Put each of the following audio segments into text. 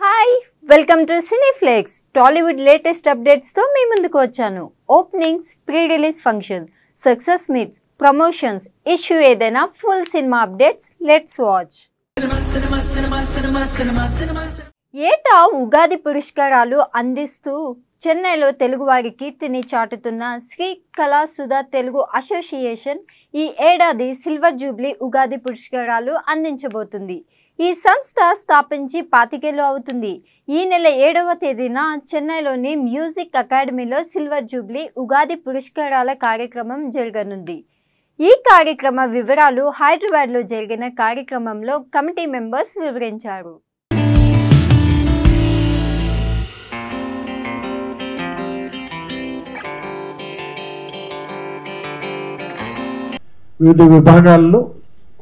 Hi, welcome to Cineflex. Tollywood latest updates తో మీ ముందుకు వచ్చాను. Openings, pre release function, success meets, promotions, issue ఏదైనా full cinema updates. Let's watch. ఏటా ఉగాది పురస్కారాలు అందిస్తూ చెన్నైలో తెలుగువారి కీర్తిని చాటుతున్న శ్రీ కళాసుధ తెలుగు అసోసియేషన్ ఈ ఏడాది సిల్వర్ జూబ్లీ ఉగాది పురస్కారాలు అందించబోతుంది. ఈ సంస్థ స్థాపించి 25 ఏళ్లు అవుతుంది. ఈ నెల 7వ తేదీన చెన్నైలోని మ్యూజిక్ అకాడమీలో సిల్వర్ జూబ్లీ ఉగాది పురస్కారాల కార్యక్రమం జరగనుంది. ఈ కార్యక్రమ వివరాలు హైదరాబాద్లో జరిగిన కార్యక్రమంలో కమిటీ మెంబర్స్ వివరించారు. వివిధ విభాగాల్లో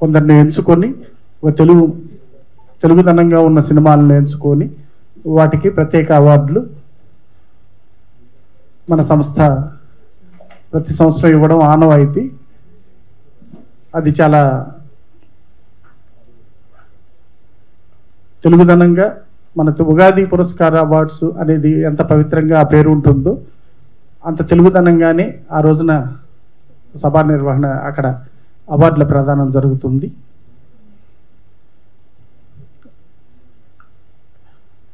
కొందరిని ఎంచుకొని తెలుగుదనంగా ఉన్న సినిమాలను ఎంచుకొని వాటికి ప్రత్యేక అవార్డులు మన సంస్థ ప్రతి సంవత్సరం ఇవ్వడం ఆనవాయితీ. అది చాలా తెలుగుదనంగా మన ఉగాది పురస్కార అవార్డ్స్ అనేది ఎంత పవిత్రంగా ఆ పేరు ఉంటుందో అంత తెలుగుదనంగానే ఆ రోజున సభా నిర్వహణ అక్కడ అవార్డుల ప్రదానం జరుగుతుంది.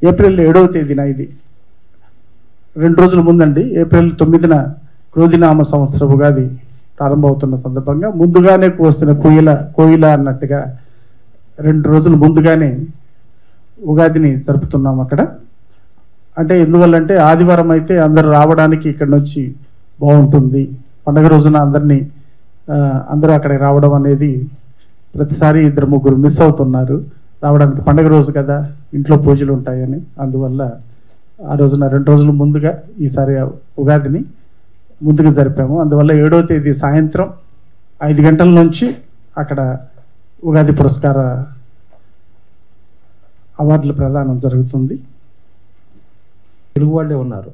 ఏప్రిల్ 7వ తేదీన, ఇది 2 రోజుల ముందండి, ఏప్రిల్ 9న క్రోధినామ సంవత్సర ఉగాది ప్రారంభమవుతున్న సందర్భంగా ముందుగానే కోసిన కోయిల అన్నట్టుగా 2 రోజులు ముందుగానే ఉగాదిని జరుపుతున్నాం అక్కడ. అంటే ఎందువల్లంటే ఆదివారం అయితే అందరూ రావడానికి ఇక్కడ నుంచి బాగుంటుంది. పండగ రోజున అందరూ అక్కడికి రావడం అనేది ప్రతిసారి 2-3 మిస్ అవుతున్నారు రావడానికి. పండగ రోజు కదా, ఇంట్లో పూజలు ఉంటాయని, అందువల్ల ఆ రోజున 2 రోజులు ముందుగా ఈసారి ఉగాదిని ముందుగా జరిపాము. అందువల్ల 7వ తేదీ సాయంత్రం 5 గంటల నుంచి అక్కడ ఉగాది పురస్కార అవార్డుల ప్రదానం జరుగుతుంది. తెలుగు వాళ్ళే ఉన్నారు.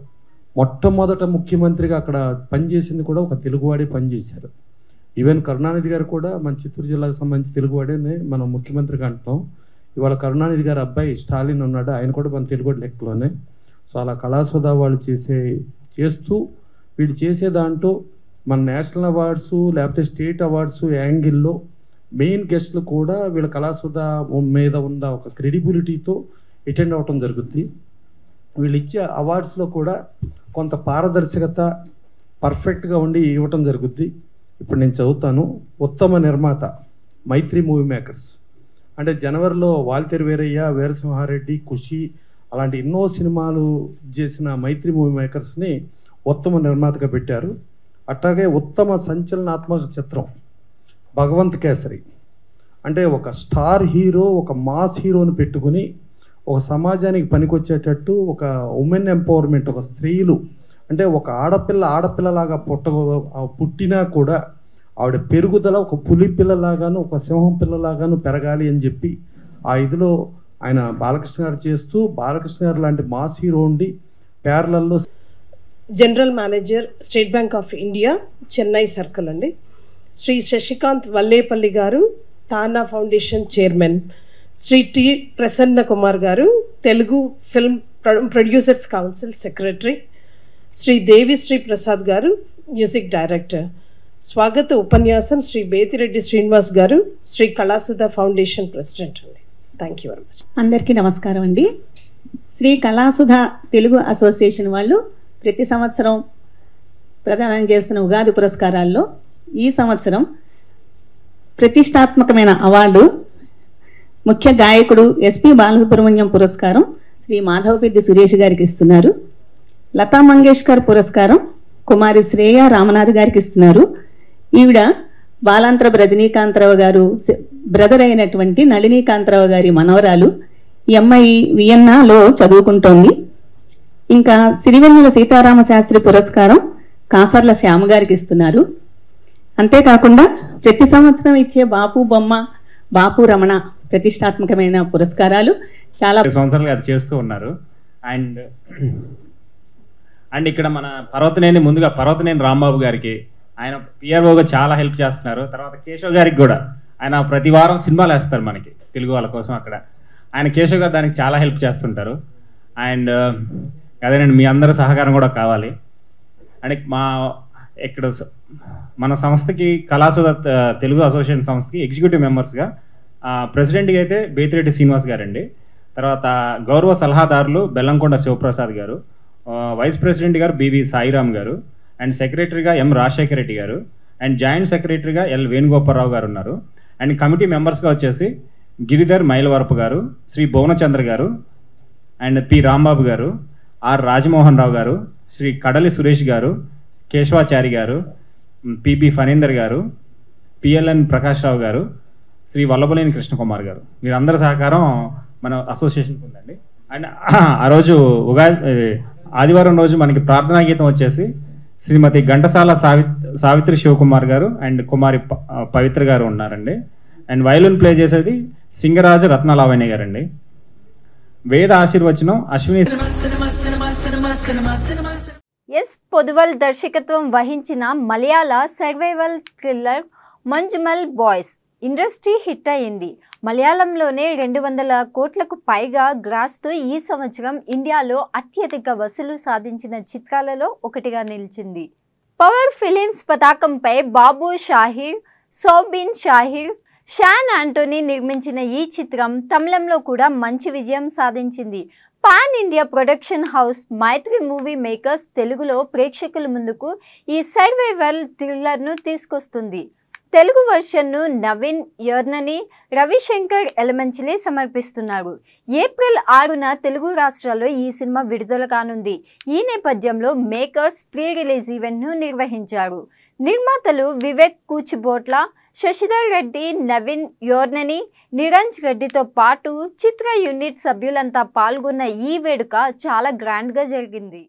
మొట్టమొదట ముఖ్యమంత్రిగా అక్కడ పనిచేసింది కూడా ఒక తెలుగువాడే పనిచేశారు. ఈవెన్ కరుణానిధి గారు కూడా మన చిత్తూరు జిల్లాకు సంబంధించి తెలుగువాడేనే మనం ముఖ్యమంత్రిగా అంటున్నాం. ఇవాళ కరుణానిధి గారి అబ్బాయి స్టాలిన్ ఉన్నాడు, ఆయన కూడా మన తెలుగు లెక్కలోనే. సో అలా కళాసుధ వాళ్ళు చేస్తూ వీళ్ళు చేసే దాంట్లో మన నేషనల్ అవార్డ్స్ లేకపోతే స్టేట్ అవార్డ్స్ యాంగిల్లో మెయిన్ గెస్ట్లు కూడా వీళ్ళ కళాసుధ మీద ఉన్న ఒక క్రెడిబిలిటీతో అటెండ్ అవ్వటం జరుగుద్ది. వీళ్ళు ఇచ్చే అవార్డ్స్లో కూడా కొంత పారదర్శకత పర్ఫెక్ట్గా ఉండి ఇవ్వటం జరుగుద్ది. ఇప్పుడు నేను చదువుతాను. ఉత్తమ నిర్మాత మైత్రి మూవీ మేకర్స్, అంటే జనవరిలో వాల్తేరు వీరయ్య, వీరసింహారెడ్డి, ఖుషి అలాంటి ఎన్నో సినిమాలు చేసిన మైత్రి మూవీ మేకర్స్ని ఉత్తమ నిర్మాతగా పెట్టారు. అట్లాగే ఉత్తమ సంచలనాత్మక చిత్రం భగవంత్ కేసరి, అంటే ఒక స్టార్ హీరో, ఒక మాస్ హీరోని పెట్టుకుని ఒక సమాజానికి పనికొచ్చేటట్టు ఒక ఉమెన్ ఎంపవర్మెంట్, ఒక స్త్రీలు అంటే ఒక ఆడపిల్లలాగా పుట్టినా కూడా ఆవిడ పెరుగుదల ఒక పులి పిల్లలాగాను ఒక సింహం పిల్లలాగాను పెరగాలి అని చెప్పి ఆ ఇదిలో ఆయన బాలకృష్ణ గారు చేస్తూ, బాలకృష్ణ గారు లాంటి మాస్ హీరో ఉండి ప్యారలల్లో general manager State Bank of India Chennai circle అండి, Shri Sasikanth Vallepalli garu TANA foundation chairman, Shri T Prasanna Kumar garu Telugu film producers council secretary, Shri Devi Sri Prasad garu music director. స్వాగత ఉపన్యాసం శ్రీ బేతిరెడ్డి శ్రీనివాస్ గారు, శ్రీ కళాసుధ ఫౌండేషన్ ప్రెసిడెంట్ అండి. Thank you very much. అందరికీ నమస్కారం అండి. శ్రీ కళాసుధ తెలుగు అసోసియేషన్ వాళ్ళు ప్రతి సంవత్సరం ప్రదానం చేస్తున్న ఉగాది పురస్కారాల్లో ఈ సంవత్సరం ప్రతిష్టాత్మకమైన అవార్డు ముఖ్య గాయకుడు ఎస్పి బాలసుబ్రహ్మణ్యం పురస్కారం శ్రీ మాధవపెద్ది సురేష్ గారికి ఇస్తున్నారు. లతా మంగేష్కర్ పురస్కారం కుమారి శ్రేయ రామనాథ్ గారికి ఇస్తున్నారు. ఈవిడ బాలాంతరపు రజనీకాంతరావు గారు బ్రదర్ అయినటువంటి నళినీకాంతరావు గారి మనవరాలు. ఈ అమ్మాయి వియన్నాలో చదువుకుంటోంది. ఇంకా సిరివెన్నెల సీతారామ శాస్త్రి పురస్కారం కాసర్ల శ్యామ గారికి ఇస్తున్నారు. అంతేకాకుండా ప్రతి సంవత్సరం ఇచ్చే బాపు బొమ్మ, బాపు రమణ ప్రతిష్టాత్మకమైన పురస్కారాలు చాలా సంవత్సరాలుగా అది చేస్తూ ఉన్నారు. అండ్ అండ్ ఇక్కడ మన పర్వతనేని రాంబాబు గారికి ఆయన పిఆర్ఓగా చాలా హెల్ప్ చేస్తున్నారు. తర్వాత కేశవ్ గారికి కూడా ఆయన ప్రతి వారం సినిమాలు వేస్తారు మనకి తెలుగు వాళ్ళ కోసం. అక్కడ ఆయన కేశవ్ గారు దానికి చాలా హెల్ప్ చేస్తుంటారు. అండ్ అదేనండి, మీ అందరి సహకారం కూడా కావాలి. అండ్ ఇక్కడ మన సంస్థకి కళాసుధ తెలుగు అసోసియేషన్ సంస్థకి ఎగ్జిక్యూటివ్ మెంబర్స్గా ప్రెసిడెంట్గా అయితే బేతిరెడ్డి శ్రీనివాస్ గారండి. తర్వాత గౌరవ సలహాదారులు బెల్లంకొండ శివప్రసాద్ గారు, వైస్ ప్రెసిడెంట్ గారు బివి సాయిరామ్ గారు, అండ్ సెక్రటరీగా ఎం రాజశేఖర రెడ్డి గారు, అండ్ జాయింట్ సెక్రటరీగా ఎల్ వేణుగోపాలరావు గారు ఉన్నారు. అండ్ కమిటీ మెంబర్స్గా వచ్చేసి గిరిధర్ మైలవరపు గారు, శ్రీ భువనచంద్ర గారు, అండ్ పి రాంబాబు గారు, ఆర్ రాజమోహన్ రావు గారు, శ్రీ కడలి సురేష్ గారు, కేశవాచారి గారు, పిబి ఫణీందర్ గారు, పిఎల్ఎన్ ప్రకాష్ రావు గారు, శ్రీ వల్లభలేని కృష్ణకుమార్ గారు, వీరందరి సహకారం మన అసోసియేషన్కి ఉందండి. అండ్ ఆ రోజు ఆదివారం రోజు మనకి ప్రార్థనా గీతం వచ్చేసి శ్రీమతి ఘంటసాల సావిత్రి శివకుమార్ గారు అండ్ కుమారి పవిత్ర గారు ఉన్నారండి. అండ్ వయలిన్ ప్లే చేసేది సింగరాజు రత్నలావణ్య గారండి. వేద ఆశీర్వచనం అశ్విని ఎస్ పొదువల్ దర్శకత్వం వహించిన Malayala survival thriller Manjummel Boys industry hit అయింది. మలయాళంలోనే 200 కోట్లకు పైగా గ్రాస్తో ఈ సంవత్సరం ఇండియాలో అత్యధిక వసూలు సాధించిన చిత్రాలలో ఒకటిగా నిలిచింది. పవర్ ఫిలిమ్స్ పతాకంపై బాబు షాహిర్, సౌబిన్ షాహిర్, షాన్ ఆంటోనీ నిర్మించిన ఈ చిత్రం తమిళంలో కూడా మంచి విజయం సాధించింది. పాన్ ఇండియా ప్రొడక్షన్ హౌస్ మైత్రి మూవీ మేకర్స్ తెలుగులో ప్రేక్షకుల ముందుకు ఈ సర్వైవల్ థ్రిల్లర్ను తీసుకొస్తుంది. తెలుగు వర్షన్ను నవీన్ యర్నని, రవిశంకర్ ఎలమంచిలి సమర్పిస్తున్నారు. ఏప్రిల్ 6న తెలుగు రాష్ట్రాల్లో ఈ సినిమా విడుదల కానుంది. ఈ నేపథ్యంలో మేకర్స్ ప్రీ రిలీజ్ ఈవెంట్ను నిర్వహించారు. నిర్మాతలు వివేక్ కూచిబోట్ల, శశిధర్ రెడ్డి, నవీన్ యోర్నని, నిరంజ్ రెడ్డితో పాటు చిత్ర యూనిట్ సభ్యులంతా పాల్గొన్న ఈ వేడుక చాలా గ్రాండ్గా జరిగింది.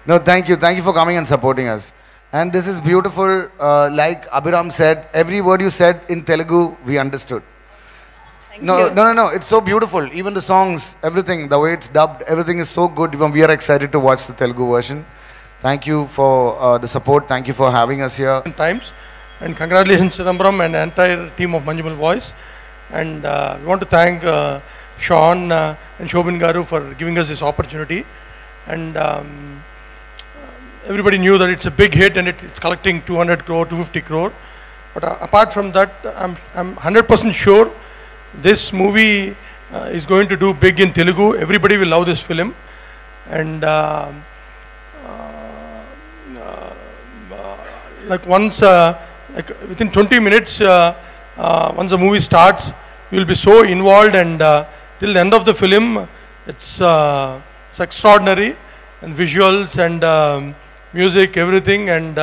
No, thank you for coming and supporting us. And this is beautiful. Like Abhiram said, every word you said in Telugu we understood. No, it's so beautiful. Even the songs, everything, the way it's dubbed, everything is so good. Even we are excited to watch the Telugu version. Thank you for the support. Thank you for having us here. Times. And congratulations Chidambaram and the entire team of Manjumal Boys. And we want to thank Sean and Shobin Garu for giving us this opportunity. And everybody knew that it's a big hit and it's collecting 200 crore, 250 crore. But apart from that, I'm 100% sure this movie is going to do big in Telugu. Everybody will love this film. And like once, like within 20 minutes, once the movie starts, you will be so involved, and till the end of the film, it's extraordinary, and visuals and music, everything. And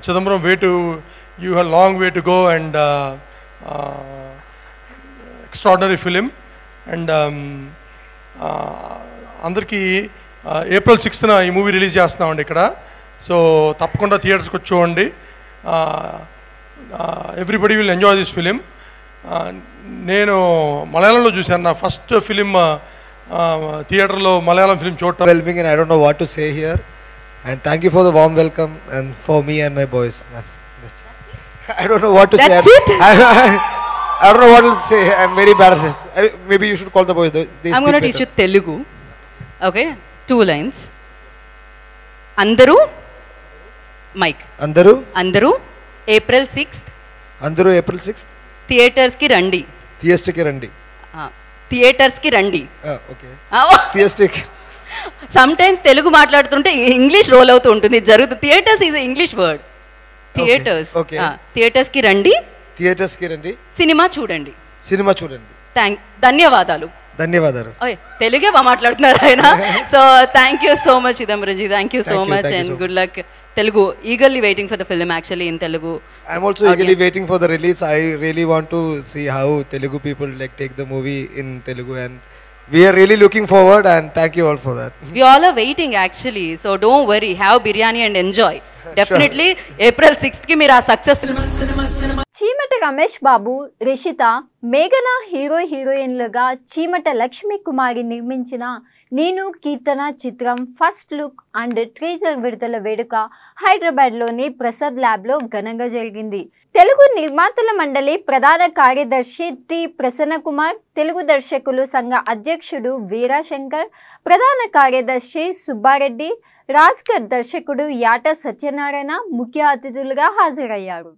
Chidambaram, you have a long way to go, and extraordinary film. And అందరికీ April 6th ఈ movie release చేస్తున్నామండి ఇక్కడ. So తప్పకుండా థియేటర్స్కి వచ్చి చూడండి. Everybody will enjoy this film. నేను మలయాళంలో చూశాను, నా ఫస్ట్ ఫిలిం థియేటర్లో మలయాళం ఫిలిం చూడటం. Overwhelming, and I don't know what to say here. And thank you for the warm welcome and for me and my boys. I don't know what to say. That's it? I don't know what to say. I'm very bad at this. Maybe you should call the boys. I'm going to teach you Telugu. Okay, 2 lines. Andaru, Mike. Andaru, April 6th. Andaru, April 6th. Theaters ki randi. Theater ki randi. Theaters ki randi. Okay. Theater. Sometimes Telugu మాట్లాడుతుంటే English role అవుతూ ఉంటుంది, జరుగుతుంది. Theatres is English word. Theatres. Theatres కి రండి. Theatres కి రండి. Cinema చూడండి. ధన్యవాదాలు. తెలుగే మాట్లాడుతున్నారు ఆయన. So thank you so much Chidambaramji, thank you so much and good luck. Telugu, eagerly waiting for the film actually in Telugu. I'm also eagerly waiting for the release. I really want to see how Telugu people like take the movie in Telugu, and we are really looking forward, and thank you all for that. We all are waiting actually, so don't worry, have biryani and enjoy. Definitely April 6th ki meera success. Cheemata Ramesh Babu, Rishitha, మేఘన హీరోయిన్లుగా చీమట లక్ష్మీ కుమారి నిర్మించిన నేను కీర్తన చిత్రం first look and teaser విడుదల వేడుక హైదరాబాద్లోని ప్రసాద్ ల్యాబ్లో ఘనంగా జరిగింది. తెలుగు నిర్మాతల మండలి ప్రధాన కార్యదర్శి టి ప్రసన్న కుమార్, తెలుగు దర్శకులు సంఘ అధ్యక్షుడు వీరాశంకర్, ప్రధాన కార్యదర్శి సుబ్బారెడ్డి, రాజ్కర్ దర్శకుడు యాట సత్యనారాయణ ముఖ్య అతిథులుగా హాజరయ్యారు.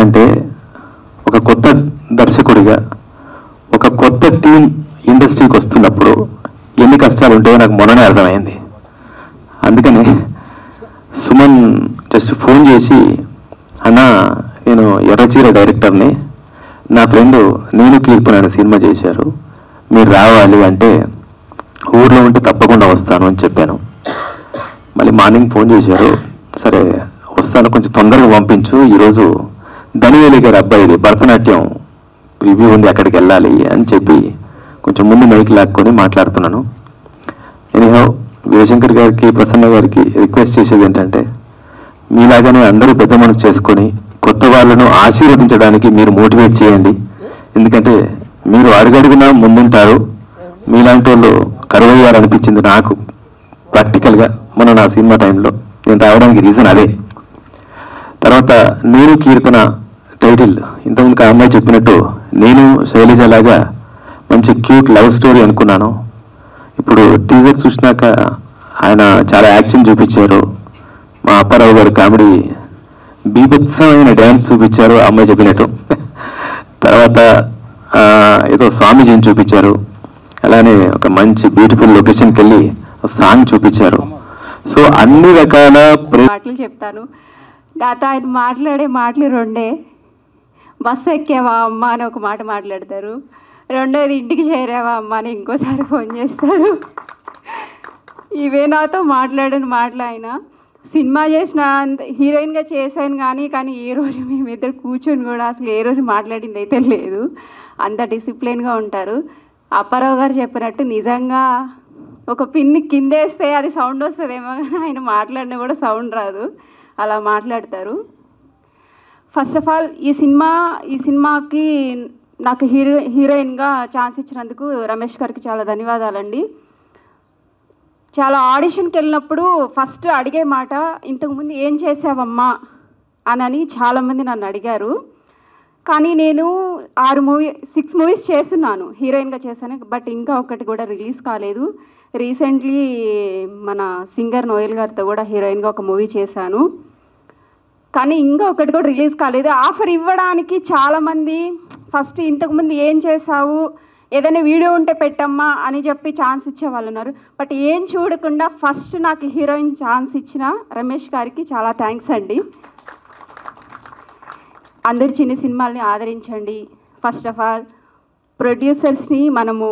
అంటే ఒక కొత్త దర్శకుడిగా ఒక కొత్త టీం ఇండస్ట్రీకి వస్తున్నప్పుడు ఎన్ని కష్టాలు ఉంటాయో నాకు మొన్ననే అర్థమైంది. అందుకని సుమన్ జస్ట్ ఫోన్ చేసి, అన్న నేను ఎర్రచీర డైరెక్టర్ని, నా ఫ్రెండ్ నేను కీర్తన సినిమా చేశారు, మీరు రావాలి అంటే ఊర్లో ఉంటే తప్పకుండా వస్తాను అని చెప్పాను. మళ్ళీ మార్నింగ్ ఫోన్ చేశారు, సరే వస్తాను, కొంచెం తొందరగా పంపించు, ఈరోజు ధనివేలి గారి అబ్బాయిది భరతనాట్యం రివ్యూ ఉంది, అక్కడికి వెళ్ళాలి అని చెప్పి కొంచెం ముందు మైక్ లాక్కొని మాట్లాడుతున్నాను. ఎనీహౌ వీరశంకర్ గారికి, ప్రసన్న గారికి రిక్వెస్ట్ చేసేది ఏంటంటే, మీలాగానే అందరూ పెద్ద మనసు చేసుకొని కొత్త వాళ్ళను ఆశీర్వదించడానికి మీరు మోటివేట్ చేయండి. ఎందుకంటే మీరు అడుగడుగునా ముందుంటారు. మీలాంటి వాళ్ళు కరువయ్యారు అనిపించింది నాకు ప్రాక్టికల్గా మొన్న నా సినిమా టైంలో. నేను రావడానికి రీజన్ అదే. తర్వాత నేను కీర్తన టైటిల్ ఇంతకుముందు ఆ అమ్మాయి చెప్పినట్టు నేను శైలజ లాగా మంచి క్యూట్ లవ్ స్టోరీ అనుకున్నాను. ఇప్పుడు టీజర్ చూసినాక ఆయన చాలా యాక్షన్ చూపించారు, మా అప్పారావు గారు కామెడీ బీభత్సమైన డ్యాన్స్ చూపించారు ఆ అమ్మాయి చెప్పినట్టు. తర్వాత ఏదో స్వామీజీని చూపించారు, అలానే ఒక మంచి బ్యూటిఫుల్ లొకేషన్కి వెళ్ళి సాంగ్ చూపించారు. సో అన్ని రకాల మాటలు చెప్తాను. నాతో ఆయన మాట్లాడే మాటలు రెండే. బస్సు ఎక్కావా అమ్మ అని ఒక మాట మాట్లాడతారు, రెండోది ఇంటికి చేరావా అమ్మ అని ఇంకోసారి ఫోన్ చేస్తారు. ఇవే నాతో మాట్లాడిన మాటలు. ఆయన సినిమా చేసిన హీరోయిన్గా చేశాను కానీ ఈ రోజు మేమిద్దరు కూర్చొని కూడా అసలు ఏ రోజు మాట్లాడింది అయితే లేదు. అంత డిసిప్లిన్గా ఉంటారు. అప్పారావు గారు చెప్పినట్టు నిజంగా ఒక పిన్ని కిందేస్తే అది సౌండ్ వస్తుందేమో కానీ ఆయన మాట్లాడినా కూడా సౌండ్ రాదు, అలా మాట్లాడతారు. ఫస్ట్ ఆఫ్ ఆల్ ఈ సినిమాకి నాకు హీరోయిన్గా ఛాన్స్ ఇచ్చినందుకు రమేష్ గారికి చాలా ధన్యవాదాలండి. చాలా ఆడిషన్కి వెళ్ళినప్పుడు ఫస్ట్ అడిగే మాట, ఇంతకుముందు ఏం చేసావమ్మా అని చాలామంది నన్ను అడిగారు. కానీ నేను 6 మూవీస్ చేస్తున్నాను, హీరోయిన్గా చేశాను. బట్ ఇంకా ఒకటి కూడా రిలీజ్ కాలేదు. రీసెంట్లీ మన సింగర్ నోయల్ గారితో కూడా హీరోయిన్గా ఒక మూవీ చేశాను, కానీ ఇంకా ఒకటి కూడా రిలీజ్ కాలేదు. ఆఫర్ ఇవ్వడానికి చాలామంది ఫస్ట్ ఇంతకుముందు ఏం చేసావు, ఏదైనా వీడియో ఉంటే పెట్టమ్మా అని చెప్పి ఛాన్స్ ఇచ్చేవాళ్ళు ఉన్నారు. బట్ ఏం చూడకుండా ఫస్ట్ నాకు హీరోయిన్ ఛాన్స్ ఇచ్చిన రమేష్ గారికి చాలా థ్యాంక్స్ అండి. అందరు చిన్న సినిమాల్ని ఆదరించండి. ఫస్ట్ ఆఫ్ ఆల్ ప్రొడ్యూసర్స్ని మనము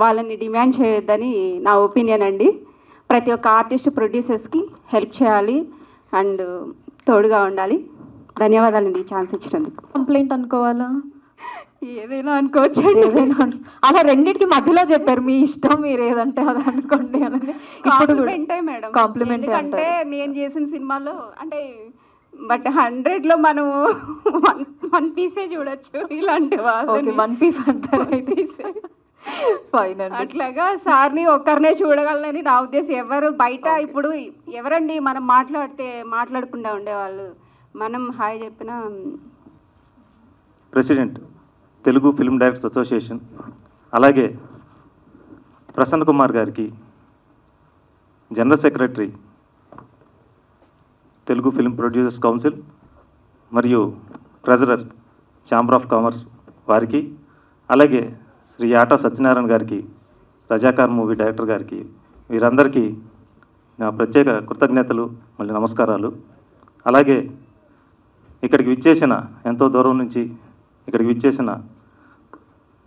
వాళ్ళని డిమాండ్ చేయొద్దని నా ఒపీనియన్ అండి. ప్రతి ఒక్క ఆర్టిస్ట్ ప్రొడ్యూసర్స్కి హెల్ప్ చేయాలి అండ్ తోడుగా ఉండాలి. ధన్యవాదాలండి ఈ ఛాన్స్ ఇచ్చినందుకు. కంప్లైంట్ అనుకోవాలా, ఏదైనా అనుకోవచ్చు, అలా రెండింటికి మధ్యలో చెప్పారు, మీ ఇష్టం, మీరు ఏదంటే అది అనుకోండి అని. కాంప్లిమెంటే మేడం, కాంప్లిమెంట్ అంటే నేను చేసిన సినిమాలో అంటే బట్ 100లో మనము 1 పీసే చూడొచ్చు. ఇలాంటి వాళ్ళు 1 పీస్ అంటారు అయితే అట్లాగా సార్ని ఒక్కరినే చూడగలనని నా ఉద్దేశం. ఎవరు బయట ఇప్పుడు ఎవరండి మనం మాట్లాడకుండా ఉండేవాళ్ళు, మనం హాయ్ చెప్పిన president Telugu film directors association, అలాగే ప్రసన్న కుమార్ గారికి general secretary Telugu film producers council మరియు ట్రెజరర్ ఛాంబర్ ఆఫ్ కామర్స్ వారికి, అలాగే శ్రీ యాట సత్యనారాయణ గారికి, రజాకార్ మూవీ డైరెక్టర్ గారికి, వీరందరికీ నా ప్రత్యేక కృతజ్ఞతలు మళ్ళీ నమస్కారాలు. అలాగే ఇక్కడికి విచ్చేసిన, ఎంతో దూరం నుంచి ఇక్కడికి విచ్చేసిన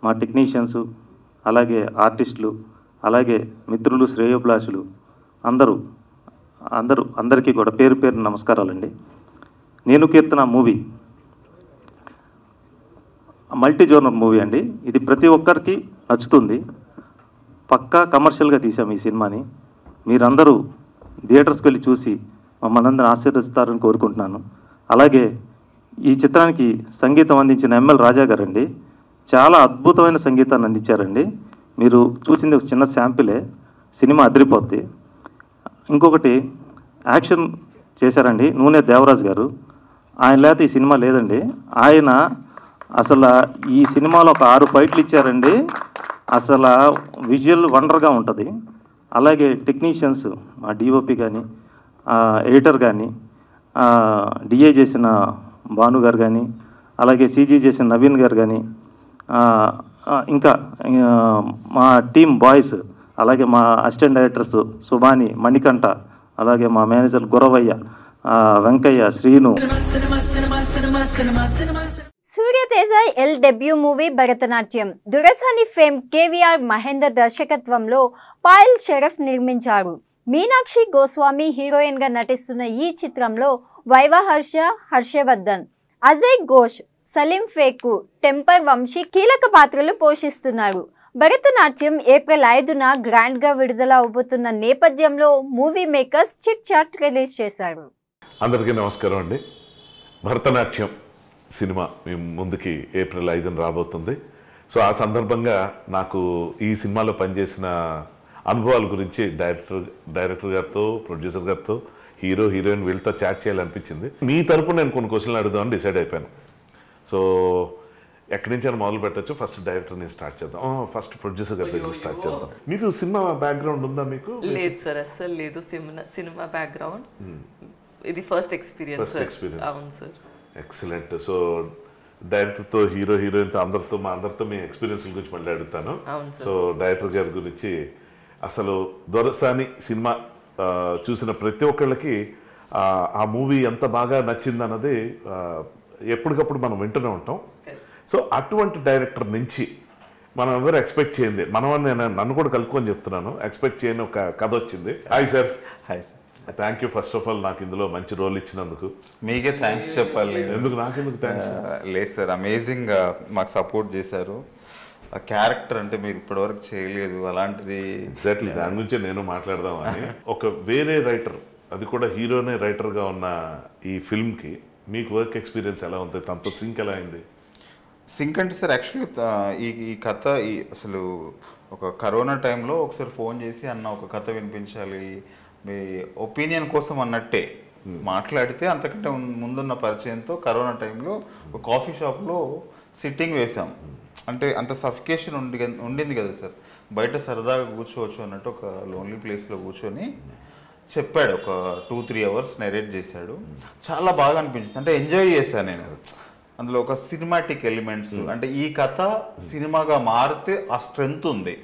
మా టెక్నీషియన్స్, అలాగే ఆర్టిస్టులు, అలాగే మిత్రులు, శ్రేయోభిలాషులు అందరూ అందరికీ కూడా పేరు పేరు నమస్కారాలండి. నేను కీర్తన మూవీ మల్టీ జోనర్ మూవీ అండి. ఇది ప్రతి ఒక్కరికి నచ్చుతుంది. పక్కా కమర్షియల్గా తీసాము ఈ సినిమాని. మీరందరూ థియేటర్స్కి వెళ్ళి చూసి మమ్మల్ని అందరూ ఆశీర్వదిస్తారని కోరుకుంటున్నాను. అలాగే ఈ చిత్రానికి సంగీతం అందించిన ఎంఎల్ రాజా గారండి, చాలా అద్భుతమైన సంగీతాన్ని అందించారండి. మీరు చూసింది ఒక చిన్న శాంపిలే, సినిమా అదిరిపోద్ది. ఇంకొకటి యాక్షన్ చేశారండి నూనె దేవరాజ్ గారు. ఆయన లేకపోతే ఈ సినిమా లేదండి. ఆయన అసలు ఈ సినిమాలో ఒక 6 ఫైట్లు ఇచ్చారండి. అసలు విజువల్ వండర్గా ఉంటుంది. అలాగే టెక్నీషియన్స్ మా డిఓపి కానీ, ఎడిటర్ కానీ, డిఏ చేసిన భాను గారు కానీ, అలాగే సీజీ చేసిన నవీన్ గారు కానీ, ఇంకా మా టీమ్ బాయ్స్, అలాగే మా అసిస్టెంట్ డైరెక్టర్స్ సుబాని, మణికంఠ, అలాగే మా manager Guravaiah, Venkaiah, Srinu. Suryateja Aelay debut movie Bharatanatyam. Dorasani fame KVR Mahendar దర్శకత్వంలో పాయల్ షరఫ్ నిర్మించారు. మీనాక్షి గోస్వామి హీరోయిన్గా నటిస్తున్న ఈ చిత్రంలో వైవా హర్షవర్ధన్, అజయ్ ఘోష్, సలీం ఫేకు, టెంపర్ వంశీ కీలక పాత్రలు పోషిస్తున్నారు. భరతనాట్యం ఏప్రిల్ 5న గ్రాండ్గా విడుదల అవబోతున్న నేపథ్యంలో movie makers chit chat release చేశారు. అందరికీ నమస్కారం అండి. భరతనాట్యం సినిమా మీ ముందుకి ఏప్రిల్ 5న రాబోతుంది. సో ఆ సందర్భంగా నాకు ఈ సినిమాలో పనిచేసిన అనుభవాల గురించి డైరెక్టర్ గారితో, ప్రొడ్యూసర్ గారితో, హీరోయిన్ వీళ్ళతో చాట్ చేయాలనిపించింది. మీ తరపున నేను కొన్ని క్వశ్చన్లు అడుగుదామని డిసైడ్ అయిపోయాను. సో ఎక్కడి నుంచి అయినా మొదలు పెట్టచ్చు? ఫస్ట్ డైరెక్టర్ని స్టార్ట్ చేద్దాం, ఫస్ట్ ప్రొడ్యూసర్ గారితో స్టార్ట్ చేద్దాం. మీకు సినిమా బ్యాక్గ్రౌండ్ ఉందా? మీకు లేదు సార్, అస్సలు లేదు సినిమా బ్యాక్గ్రౌండ్. ఇది ఫస్ట్ ఎక్స్పీరియన్స్. అవును సార్. ఎక్సలెంట్. సో డైరెక్టర్తో, హీరోయిన్తో, మా అందరితో మీ ఎక్స్పీరియన్స్ గురించి మళ్ళీ అడుగుతాను. సో డైరెక్టర్ గారి గురించి, అసలు దొరసాని సినిమా చూసిన ప్రతి ఒక్కళ్ళకి ఆ మూవీ ఎంత బాగా నచ్చిందన్నది ఎప్పటికప్పుడు మనం వింటూనే ఉంటాం. సో అటువంటి డైరెక్టర్ నుంచి మనం ఎవరు ఎక్స్పెక్ట్ చేయండి, నన్ను కూడా కలుపుకొని చెప్తున్నాను, ఎక్స్పెక్ట్ చేయని ఒక కథ వచ్చింది. Hi sir. Hi sir. Thank you first of all నాకు ఇందులో మంచి రోల్ ఇచ్చినందుకు. మీకే థ్యాంక్స్ చెప్పాలి. ఎందుకు నాకెందుకు థ్యాంక్స్? లేదు సార్, అమేజింగ్ మాకు సపోర్ట్ చేశారు. ఆ క్యారెక్టర్ అంటే మీరు ఇప్పటివరకు చేయలేదు, అలాంటిది. ఎగ్జాక్ట్లీ దాని గురించే నేను మాట్లాడదామని. ఒక వేరే రైటర్, అది కూడా హీరోనే రైటర్గా ఉన్న ఈ ఫిల్మ్కి మీకు వర్క్ ఎక్స్పీరియన్స్ ఎలా ఉంది? తనతో సింక్ ఎలా అయింది? సింక్ అంటే సార్ యాక్చువల్లీ ఈ కథ అసలు ఒక కరోనా టైంలో ఒకసారి ఫోన్ చేసి అన్న ఒక కథ వినిపించాలి మీ ఒపీనియన్ కోసం అన్నట్టే మాట్లాడితే, అంతకంటే ముందున్న పరిచయంతో కరోనా టైంలో ఒక కాఫీ షాప్లో సిట్టింగ్ వేసాం. అంటే అంత సఫికేషన్ ఉండింది కదా సార్, బయట సరదాగా కూర్చోవచ్చు అన్నట్టు ఒక లోన్లీ ప్లేస్లో కూర్చొని చెప్పాడు. ఒక 2-3 అవర్స్ నెరేట్ చేశాడు. చాలా బాగా అనిపించింది. అంటే ఎంజాయ్ చేశాను నేను. అందులో ఒక సినిమాటిక్ ఎలిమెంట్స్, అంటే ఈ కథ సినిమాగా మారితే ఆ స్ట్రెంగ్త్ ఉంది,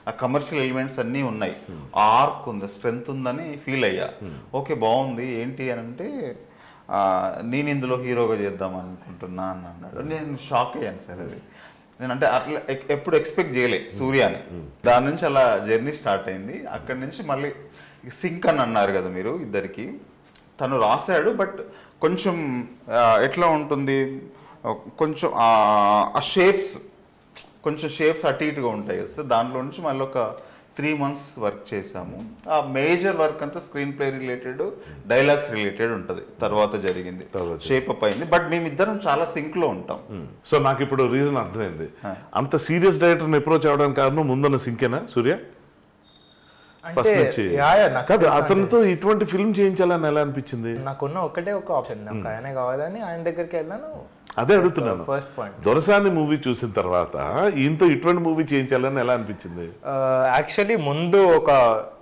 ఆ కమర్షియల్ ఎలిమెంట్స్ అన్నీ ఉన్నాయి, ఆ ఆర్క్ ఉంది, స్ట్రెంగ్త్ ఉందని ఫీల్ అయ్యా. ఓకే బాగుంది. ఏంటి అని అంటే నేను ఇందులో హీరోగా చేద్దాం అనుకుంటున్నా అని అన్నాడు. నేను షాక్ అయ్యాను సార్. అది నేనంటే అట్లా ఎప్పుడు ఎక్స్పెక్ట్ చేయలే సూర్యాని. దాని నుంచి అలా జర్నీ స్టార్ట్ అయింది. అక్కడి నుంచి మళ్ళీ సింక్ అని అన్నారు కదా మీరు ఇద్దరికి. తను రాశాడు, బట్ కొంచెం ఎట్లా ఉంటుంది, కొంచెం ఆ షేప్స్ అటు ఇటుగా ఉంటాయి కదా సార్. దాంట్లో నుంచి మళ్ళీ ఒక 3 months వర్క్ చేసాము. ఆ మేజర్ వర్క్ అంతా screen play related, dialogues related ఉంటుంది. తర్వాత జరిగింది, షేప్ అప్ అయింది. బట్ మేమిద్దరం చాలా సింక్ లో ఉంటాం. సో నాకు ఇప్పుడు రీజన్ అర్థమైంది. అంత సీరియస్ డైరెక్టర్ని అప్రోచ్ అవ్వడానికి కారణం ముందున్న సింకేనా సూర్య? ఫస్ట్ నుంచి కాదు, అతనితో ఇటువంటి ఫిల్మ్ చేయించాలని ఎలా అనిపించింది? నాకున్న ఒకటే ఒక ఆప్షన్, నాకు ఆయనే కావాలని ఆయన దగ్గరికి వెళ్ళాను. అదే అడుగుతున్నాను. ఫస్ట్ పాయింట్, దొరసాని మూవీ చూసిన తర్వాత ఈయనతో ఇటువంటి మూవీ చేయించాలని ఎలా అనిపించింది? యాక్చువల్లీ ముందు ఒక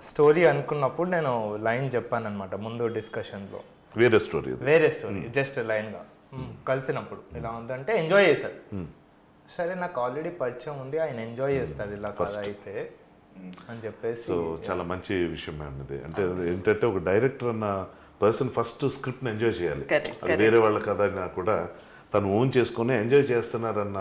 స్టోరీ అనుకున్నప్పుడు నేను లైన్ చెప్పాను అనమాట ముందు డిస్కషన్లో. వేరే స్టోరీ జస్ట్ లైన్గా కలిసినప్పుడు ఇలా ఉందంటే ఎంజాయ్ చేశారు. సరే నాకు ఆల్రెడీ పరిచయం ఉంది, ఆయన ఎంజాయ్ చేస్తాడు ఇలా కథ అయితే అని చెప్పేసి. సో చాలా మంచి విషయం అన్నది. అంటే ఏంటంటే ఒక డైరెక్టర్ అన్న పర్సన్ ఫస్ట్ స్క్రిప్ట్ని ఎంజాయ్ చేయాలి. అది వేరే వాళ్ళ కథ అయినా కూడా తను ఓన్ చేసుకుని ఎంజాయ్ చేస్తున్నారన్న